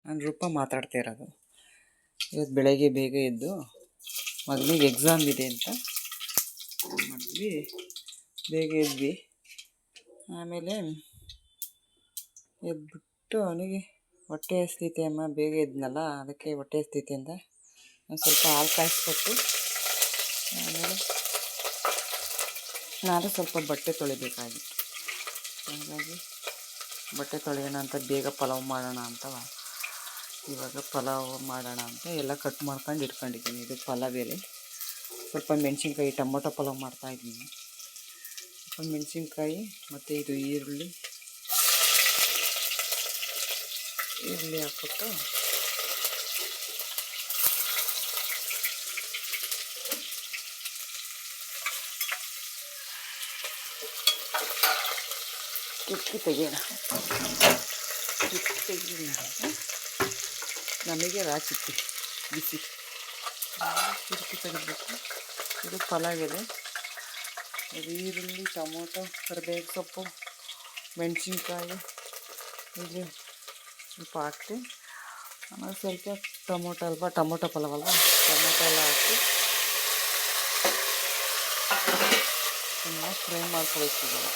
ನಾನು ರೂಪ ಮಾತಾಡ್ತಾ ಇರೋದು. ಇವತ್ತು ಬೆಳಗ್ಗೆ ಬೇಗ ಎದ್ದು ಮಗನಿಗೆ ಎಕ್ಸಾಮ್ ಇದೆ ಅಂತ ಮಾಡಿದ್ವಿ, ಬೇಗ ಎದ್ವಿ. ಆಮೇಲೆ ಎದ್ಬಿಟ್ಟು ಅವನಿಗೆ ಹೊಟ್ಟೆ ಹಸ್ತಿತೆ ಅಮ್ಮ, ಬೇಗ ಎದ್ನಲ್ಲ ಅದಕ್ಕೆ ಹೊಟ್ಟೆ ಹಸ್ತಿತೆ ಅಂತ ಒಂದು ಸ್ವಲ್ಪ ಹಾಲು ಕಾಯಿಸ್ಕೊಟ್ಟು, ಆಮೇಲೆ ನಾನು ಸ್ವಲ್ಪ ಬಟ್ಟೆ ತೊಳಿಬೇಕಾಗಿತ್ತು. ಹಾಗಾಗಿ ಬಟ್ಟೆ ತೊಳೆಯೋಣ ಅಂತ ಬೇಗ ಪಲಾವ್ ಮಾಡೋಣ ಅಂತ ಇವಾಗ ಪಲಾವ್ ಮಾಡೋಣ ಅಂತ ಎಲ್ಲ ಕಟ್ ಮಾಡ್ಕೊಂಡು ಇಟ್ಕೊಂಡಿದ್ದೀನಿ. ಇದು ಪಲಾವ್ ಎಲೆ, ಸ್ವಲ್ಪ ಮೆಣಸಿನ್ಕಾಯಿ, ಟೊಮೊಟೊ ಪಲಾವ್ ಮಾಡ್ತಾಯಿದ್ದೀನಿ. ಸ್ವಲ್ಪ ಮೆಣಸಿನ್ಕಾಯಿ ಮತ್ತು ಇದು ಈರುಳ್ಳಿ ಹಾಕ್ಬಿಟ್ಟು ಚುಕ್ಕಿ ತೆಗೆಯೋಣ. ನಮಗೆ ರಾಚಿಕ್ಕಿ ಬಿಸಿ ಚುಕ್ಕಿ ತೆಗೆದ್ಬಿಟ್ಟು ಇದು ಪಲಾವ್ ಎಲೆ, ಇದು ಈರುಳ್ಳಿ, ಟೊಮೊಟೊ, ಕರಿಬೇವು ಸೊಪ್ಪು, ಮೆಣಸಿನ್ಕಾಯಿ ಇದು ಸ್ವಲ್ಪ ಹಾಕಿ, ಆಮೇಲೆ ಸ್ವಲ್ಪ ಟೊಮೊಟೊ ಪಲಾವ್ ಅಲ್ವಾ, ಟೊಮೊಟೊ ಎಲ್ಲ ಹಾಕಿ ಚೆನ್ನಾಗಿ ಫ್ರೈ ಮಾಡ್ಕೊಳ್ತಿದ್ದಾರೆ.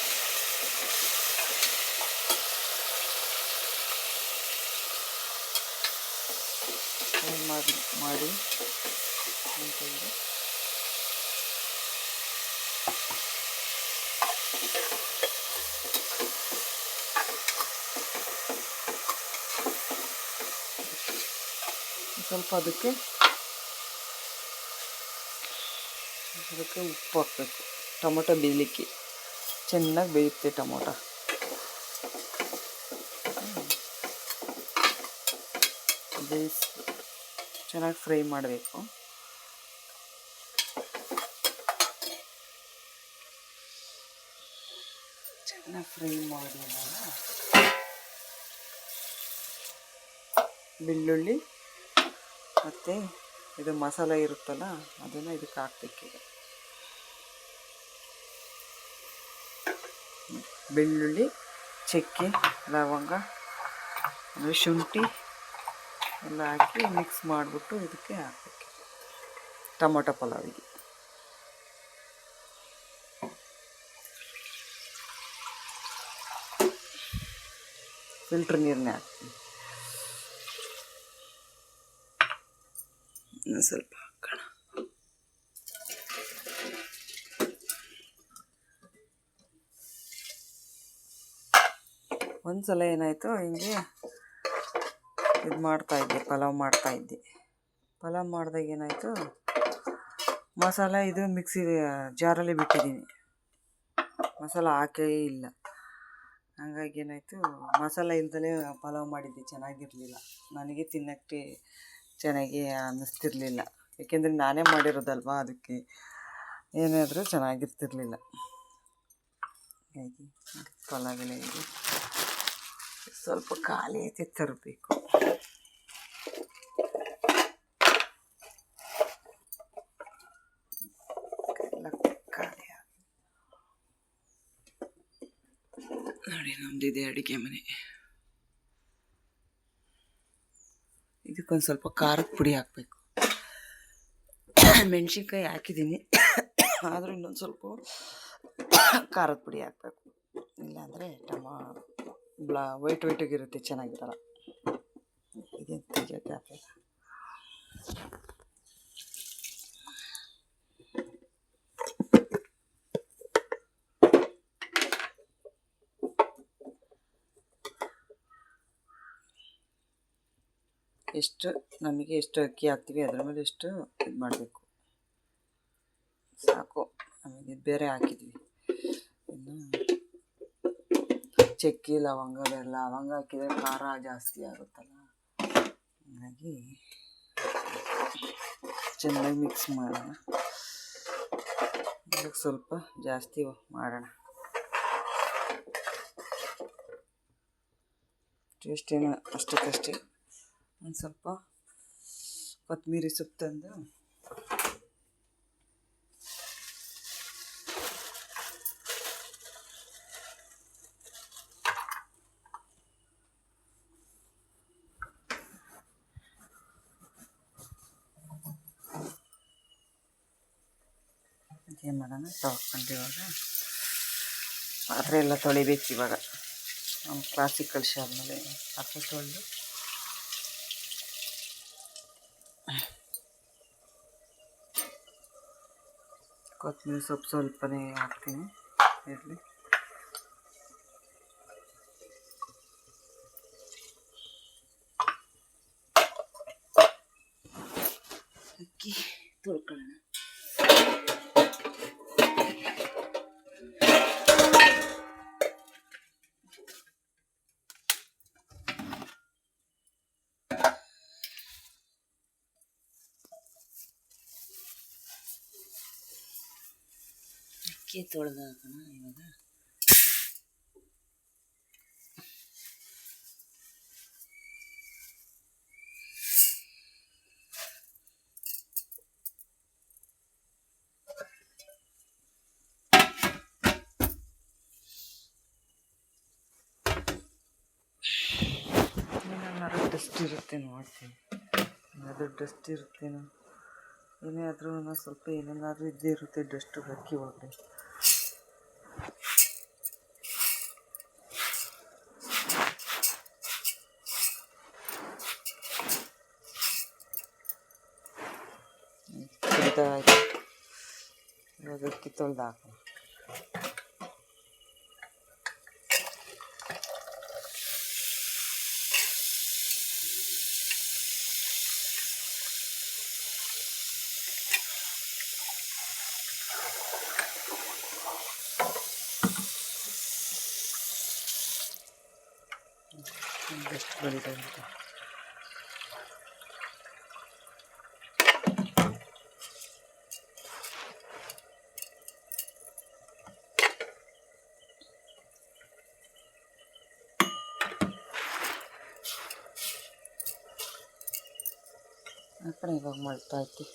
ಫ್ರೈ ಮಾಡಿ ಅಂತಂದರೆ ಸ್ವಲ್ಪ ಅದಕ್ಕೆ ಉಪ್ಪು ಹಾಕಬೇಕು. ಟೊಮೊಟೊ ಬೇಯಲಿಕ್ಕೆ ಚೆನ್ನಾಗಿ ಬೇಯುತ್ತೆ. ಟೊಮೊಟೊ ಬೇಯಿಸಿ ಚೆನ್ನಾಗಿ ಫ್ರೈ ಮಾಡಬೇಕು. ಚೆನ್ನಾಗಿ ಫ್ರೈ ಮಾಡಿ ಬೆಳ್ಳುಳ್ಳಿ ಮತ್ತು ಇದು ಮಸಾಲೆ ಇರುತ್ತಲ್ಲ ಅದನ್ನು ಇದಕ್ಕೆ ಹಾಕ್ಬೇಕೀಗ. ಬೆಳ್ಳುಳ್ಳಿ, ಚಕ್ಕೆ, ಲವಂಗ, ಶುಂಠಿ ಎಲ್ಲ ಹಾಕಿ ಮಿಕ್ಸ್ ಮಾಡಿಬಿಟ್ಟು ಇದಕ್ಕೆ ಹಾಕಬೇಕು ಟೊಮೊಟೊ ಪಲಾವಿಗೆ. ಫಿಲ್ಟ್ರ್ ನೀರನ್ನೇ ಹಾಕ್ತೀನಿ. ಸ್ವಲ್ಪ ಹಾಕೋಣ. ಒಂದು ಸಲ ಏನಾಯಿತು, ಹಿಂಗೆ ಇದು ಮಾಡ್ತಾಯಿದ್ದೆ, ಪಲಾವ್ ಮಾಡಿದಾಗ ಏನಾಯಿತು, ಮಸಾಲೆ ಇದು ಮಿಕ್ಸಿ ಜಾರಲ್ಲಿ ಬಿಟ್ಟಿದ್ದೀನಿ, ಮಸಾಲ ಹಾಕೇ ಇಲ್ಲ. ಹಾಗಾಗಿ ಏನಾಯಿತು, ಮಸಾಲೆ ಇಲ್ದಲೇ ಪಲಾವ್ ಮಾಡಿದ್ದೆ, ಚೆನ್ನಾಗಿರಲಿಲ್ಲ. ನನಗೆ ತಿನ್ನೋಕ್ಕೆ ಚೆನ್ನಾಗಿ ಅನ್ನಿಸ್ತಿರ್ಲಿಲ್ಲ, ಏಕೆಂದರೆ ನಾನೇ ಮಾಡಿರೋದಲ್ವ, ಅದಕ್ಕೆ ಏನಾದರೂ ಚೆನ್ನಾಗಿರ್ತಿರ್ಲಿಲ್ಲ. ಹಾಗಾಗಿ ಪಲಾವ್ ಎಲೆ ಇದು ಸ್ವಲ್ಪ ಖಾಲಿ ಐತೆ, ತರಬೇಕು. ನೋಡಿ, ನಮ್ಮದಿದೆ ಅಡುಗೆ ಮನೆ. ಇದಕ್ಕೊಂದು ಸ್ವಲ್ಪ ಖಾರದ ಪುಡಿ ಹಾಕಬೇಕು. ಮೆಣಸಿನ್ಕಾಯಿ ಹಾಕಿದ್ದೀನಿ, ಆದರೂ ಇನ್ನೊಂದು ಸ್ವಲ್ಪ ಖಾರದ ಪುಡಿ ಹಾಕಬೇಕು. ಇಲ್ಲಾಂದರೆ ವೈಟಾಗಿರುತ್ತೆ, ಚೆನ್ನಾಗಿರಲ್ಲ. ಇದೇನು ತೆಗಿಯೋಕ್ಕೆ ಹಾಕಲ್ಲ. ನಮಗೆ ಎಷ್ಟು ಅಕ್ಕಿ ಹಾಕ್ತೀವಿ ಅದ್ರ ಮೇಲೆ ಎಷ್ಟು ಇದು ಮಾಡಬೇಕು, ಸಾಕು. ಆಮೇಲೆ ಬೇರೆ ಹಾಕಿದ್ವಿ, ಇನ್ನು ಚಕ್ಕೆ, ಲವಂಗ ಹಾಕಿದರೆ ಖಾರ ಜಾಸ್ತಿ ಆಗುತ್ತಲ್ಲ, ಹಾಗಾಗಿ ಚೆನ್ನಾಗಿ ಮಿಕ್ಸ್ ಮಾಡೋಣ. ಇದಕ್ಕೆ ಸ್ವಲ್ಪ ಜಾಸ್ತಿ ಮಾಡೋಣ. ಟೇಸ್ಟ್ ಏನು ಅಷ್ಟಕ್ಕಷ್ಟೇ. ಒಂದು ಸ್ವಲ್ಪ ಕೊತ್ತಂಬರಿ ಸೊಪ್ಪು ತಂದು ಏನು ಮಾಡೋಣ ತೊಳ್ಕೊಂಡು ಇವಾಗ ಪಾತ್ರೆ ಎಲ್ಲ ತೊಳಿಬೇಕು. ಇವಾಗ ನಮ್ಮ ಕ್ಲಾಸಿಗೆ ಕಳಿಸಿ ಆದಮೇಲೆ ಪಾತ್ರೆ ತೊಳೆದು ಕೊತ್ತಂಬರಿ ಸೊಪ್ಪು ಸ್ವಲ್ಪನೇ ಹಾಕ್ತೀನಿ. ಇರಲಿ, ಅಕ್ಕಿ ತೊಳ್ಕೊಳ್ಳೋಣ. ಅಕ್ಕಿ ತೊಳೆದು ಹಾಕೋಣ ಇವಾಗ. ಏನಾದ್ರು ಡಸ್ಟ್ ಇರುತ್ತೆ ನೋಡ್ತೀನಿ, ಏನಾದರೂ ಡಸ್ಟ್ ಇರುತ್ತೇನೋ, ಏನೇ ಆದರೂ ಸ್ವಲ್ಪ ಏನೇನಾದರೂ ಇದ್ದೇ ಇರುತ್ತೆ ಡಸ್ಟು ಅಕ್ಕಿ ಒಳಗಡೆ. ಆಯಿತು, ಇವಾಗ ಅಕ್ಕಿ ತೊಳೆದು ಹಾಕೋಣ. ಡಸ್ಟ್ ಬಳಿದೆ ಅಂತ ಆ ಕಡೆ ಇವಾಗ ಮಾಡ್ತಾ ಇತ್ತು.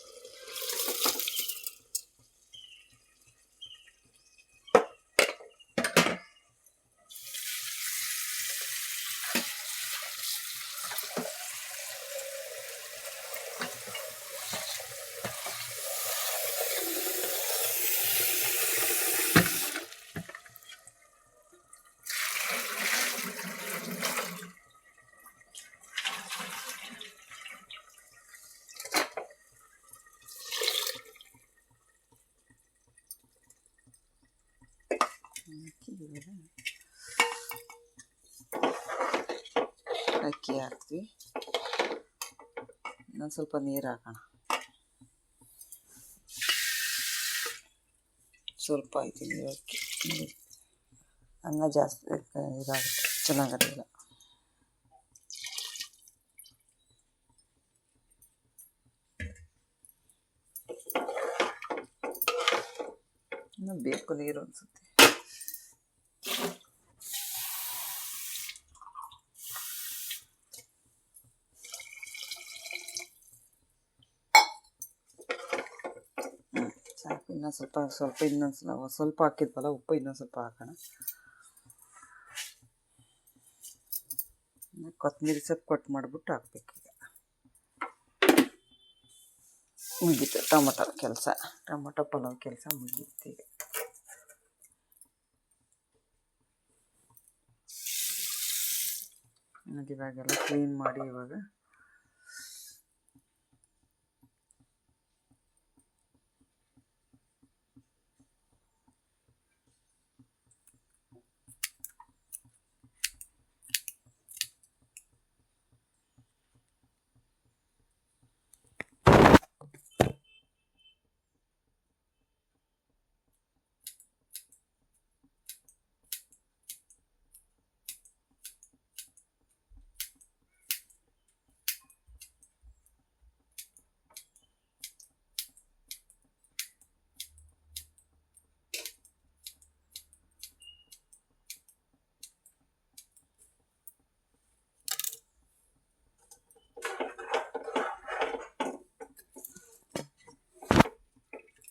ಅಕ್ಕಿ ಹಾಕ್ತೀವಿ, ಇನ್ನೊಂದು ಸ್ವಲ್ಪ ನೀರು ಹಾಕೋಣ. ಸ್ವಲ್ಪ ಆಯ್ತು ನೀರು ಹಾಕಿ, ಅನ್ನ ಜಾಸ್ತಿ ಇದಾಗುತ್ತೆ, ಚೆನ್ನಾಗಿರಲಿಲ್ಲ. ಇನ್ನು ಬೇಕು ನೀರು ಅನಿಸುತ್ತೆ. ಸಾಕು, ಇನ್ನೊಂದು ಸ್ವಲ್ಪ ಇನ್ನೊಂದು ಸ್ವಲ್ಪ ಹಾಕಿದ್ವಲ್ಲ ಉಪ್ಪು, ಇನ್ನೊಂದು ಸ್ವಲ್ಪ ಹಾಕೋಣ. ಕೊತ್ತಂಬರಿ ಸೊಪ್ಪು ಕಟ್ ಮಾಡಿಬಿಟ್ಟು ಹಾಕ್ಬೇಕು. ಈಗ ಮುಗೀತು ಟೊಮೊಟೊ ಕೆಲಸ, ಟೊಮೊಟೊ ಪಲಾವ್ ಕೆಲಸ ಮುಗೀತು. ಈಗ ಇವಾಗೆಲ್ಲ ಕ್ಲೀನ್ ಮಾಡಿ ಇವಾಗ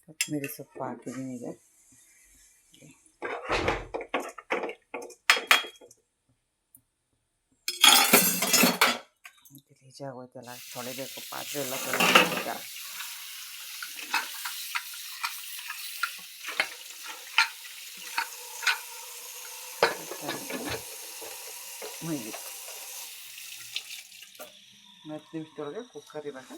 ಕೊತ್ತಂಬರಿ ಸೊಪ್ಪು ಹಾಕಿದ್ದೀನಿ. ಈಗ ಗಲೀಜಾಗೋಯ್ತೆಲ್ಲ, ತೊಳಿಬೇಕು, ಪಾತ್ರೆ ಎಲ್ಲ ತೊಳಿಬೇಕು. ಈಗ ಮುಗಿತು. 10 ನಿಮಿಷದೊಳಗೆ ಕುಕ್ಕರ್ ಇವಾಗ